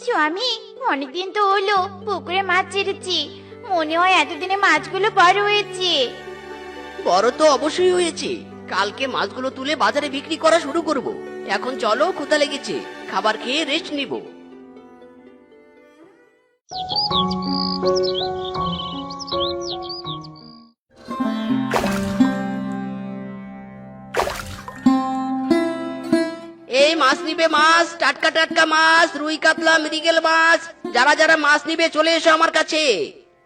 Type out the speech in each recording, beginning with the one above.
স্বামী, অনেকদিন তো হলো পুকুরে মাছ ছেড়েছি। মনে হয় এতদিনে মাছগুলো বড় হয়েছে। বড় তো অবশ্যই হয়েছে। কালকে মাছগুলো তুলে বাজারে বিক্রি করা শুরু করব। এখন চলো, ক্ষুধা লেগেছে, খাবার খেয়ে রেস্ট নিব। এই মাছ নিবে, মাছ টাটকা টাটকা মাছ, রুই কাতলা মৃগেল মাছ। যারা যারা মাছ নিবে চলে এসো আমার কাছে।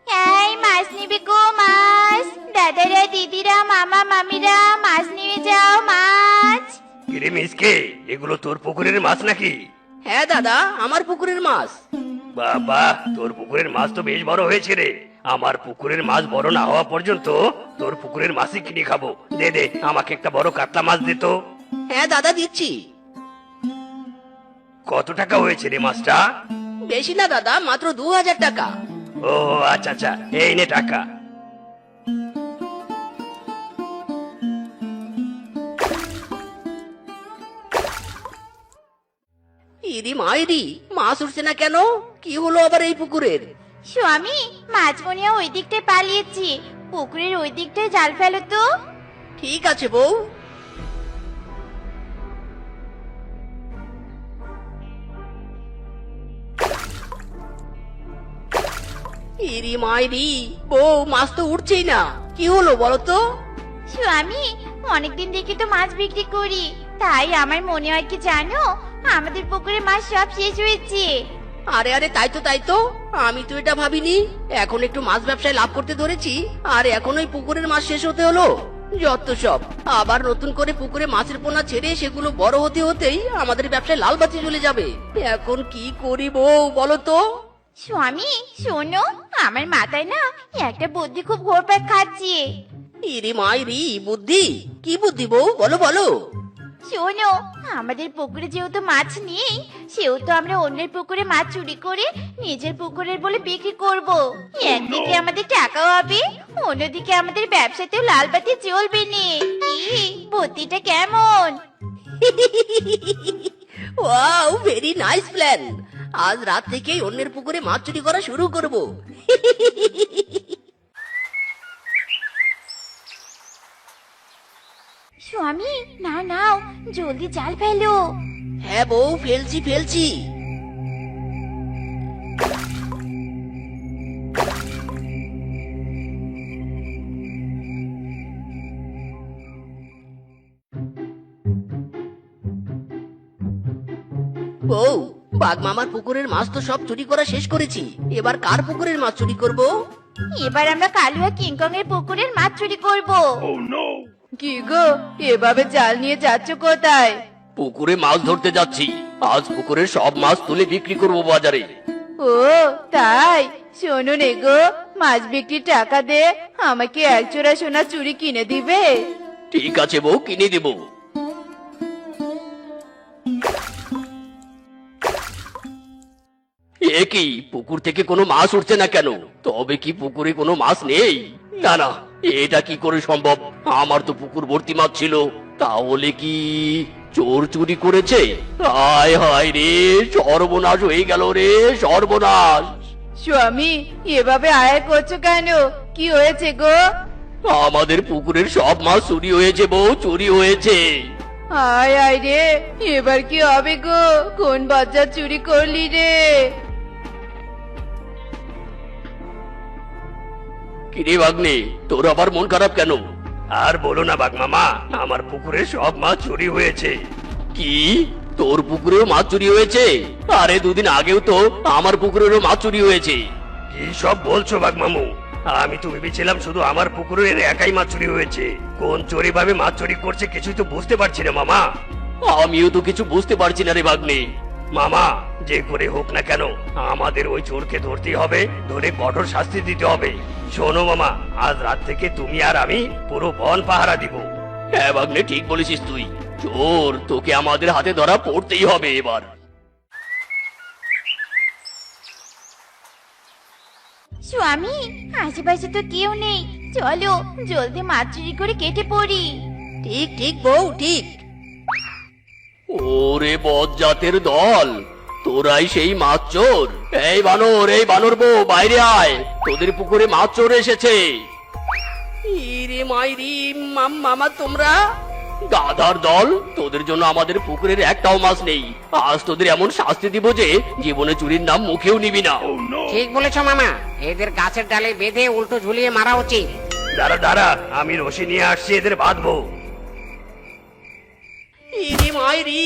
এই মাছ নিবে গো, মাছ। দাদারা, দিদিরা, মামা মামিরা, মাছ নিয়ে যাও মাছ। কিরে মিসকে, এগুলো তোর পুকুরের মাছ নাকি? হ্যাঁ দাদা, আমার পুকুরের মাছ। বাবা, তোর পুকুরের মাছ তো বেশ বড় হয়েছে রে। আমার পুকুরের মাছ বড় না হওয়া পর্যন্ত তোর পুকুরের মাছই কিনে খাবো। দে দে, আমাকে একটা বড় কাতলা মাছ দে তো। হ্যাঁ দাদা, দিচ্ছি। কত টাকা হয়েছে রে মাছটা? বেশি না দাদা, মাত্র 2000 টাকা। ও আচ্ছা আচ্ছা, এই নে টাকা। ইরি মাইরি, মাছ উঠছে না কেন? কি হলো আবার এই পুকুরের? স্বামী, মাছ মনে হয় ওই দিকটায় পালিয়েছি। পুকুরের ওই দিকটায় জাল ফেলো তো। ঠিক আছে বউ। ইরি মাইরি, বউ, মাছ তো উঠছেই না। কি হলো বলো তো? স্বামী, অনেকদিন দেখে তো মাছ বিক্রি করি, তাই আমার মনে হয় কি জানো, আমাদের পুকুরে মাছ সব শেষ হয়েছে। আরে আরে, তাই তো তাই তো, আমি তো এটা ভাবিনি। এখন একটু মাছ ব্যবসায় লাভ করতে ধরেছি, আর এখন ওই পুকুরের মাছ শেষ হতে হলো। যত সব, আবার নতুন করে পুকুরে মাছের পোনা ছেড়ে সেগুলো বড় হতে হতেই আমাদের ব্যবসায় লাল বাতি জ্বলে যাবে। এখন কি করি বউ, বলো তো? স্বামী শোনো, আমার মাথায় না একটা বুদ্ধি খুব ঘুরপাক খাচ্ছে। ইরি মাইরি, বুদ্ধি? কি বুদ্ধি বউ, বলো বলো। শোনো, আমাদের পুকুরে যেহেতু মাছ নেই, সেহেতু আমরা অন্যের পুকুরে মাছ চুরি করে নিজের পুকুরের বলে বিক্রি করব। একদিকে আমাদের টাকাও হবে, অন্যদিকে আমাদের ব্যবসাতেও লাল বাতি জ্বলবে নে। কি বুদ্ধিটা কেমন? Wow, very nice plan. আজ রাত থেকেই অন্যের পুকুরে মাছ চুরি করা শুরু করব। স্বামী, নাও নাও, জলদি জাল ফেলো। হ্যাঁ বউ, ফেলছি ফেলছি। বউ, বাঘ মামার পুকুরের মাছ তো সব চুরি করা শেষ করেছি। এবার কার পুকুরের মাছ চুরি করব? এবার আমরা কালুয়া কিংকং এর পুকুরের মাছ চুরি করব। কি গো, এভাবে জাল নিয়ে যাচ্ছ কোথায়? পুকুরে মাছ ধরতে যাচ্ছি। আজ পুকুরের সব মাছ তুলে বিক্রি করবো বাজারে। ও তাই, শোনো নে গো, মাছ বিক্রির টাকা দে, আমাকে এক জোড়া সোনা চুড়ি কিনে দিবে? ঠিক আছে বউ, কিনে দেবো। এ কি, পুকুর থেকে কোনো মাছ উঠছে না কেন? তবে কি পুকুরে কোনো মাছ নেই? না না, এটা কি করে সম্ভব? আমার তো পুকুর ভর্তি মাছ ছিল। তাহলে কি চোর চুরি করেছে? হায় হায় রে, সর্বনাশ হয়ে গেল রে, সর্বনাশ। স্বামী, এভাবে আয়া করছো কেন? কি হয়েছে গো? আমাদের পুকুরের সব মাছ চুরি হয়েছে বউ, চুরি হয়েছে। আয় আয় রে, এবার কি হবে গো? কোন বাচ্চা চুরি করলি রে? কিরে ভাগ্নে, তোর আবার মন খারাপ কেন? আর বলো না বাঘ মামা, আমার পুকুরে সব মাছ চুরি হয়েছে। কি, তোর পুকুরেও মাছ চুরি হয়েছে? আরে দুদিন আগেও তো আমার পুকুরেরও মাছ চুরি হয়েছে। কি সব বলছো বাঘ মামু? আমি তো ভেবেছিলাম শুধু আমার পুকুরের একাই মাছ চুরি হয়েছে। কোন চোরে ভাবে মাছ চুরি করছে কিছুই তো বুঝতে পারছি না মামা। আমিও তো কিছু বুঝতে পারছি না রে ভাগ্নে। মামা, যে করে হোক না কেন আমাদের ওই চোরকে ধরতেই হবে, ধরে কঠোর শাস্তি দিতে হবে। শোনো মামা, আজ রাত থেকে তুমি আর আমি পুরো বন পাহারা দিব। হ্যাঁ ভাগ্নে, ঠিক বলেছিস তুই। চোর তোকে আমাদের হাতে ধরা পড়তেই হবে এবার। স্বামী, আশেপাশে তো কেউ নেই, চলো জলদি মাছ চুরি করে কেটে পড়ি। ঠিক ঠিক বউ, ঠিক। ওরে বজ্জাতের দল, তোরাই সেই মাছ চোর? এই বানর বউ বাইরে আয়, তোদের পুকুরে মাছ চোর এসেছে। ইরে মাইরি, মামা তোমরা? গাধার দল, তোদের জন্য আমাদের পুকুরের একটাও মাছ নেই। আজ তোদের এমন শাস্তি দিব যে জীবনে চুরির নাম মুখেও নিবি না। ঠিক বলেছ মামা, এদের গাছের ডালে বেঁধে উল্টো ঝুলিয়ে মারা উচিত। দাঁড়া দাঁড়া, আমি রশি নিয়ে আসছি, এদের বাঁধবো। ইরে মাইরি,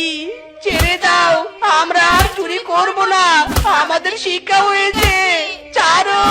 ছেড়ে দাও, আমরা আর চুরি করব না, আমাদের শিক্ষা হয়েছে, ছাড়ো।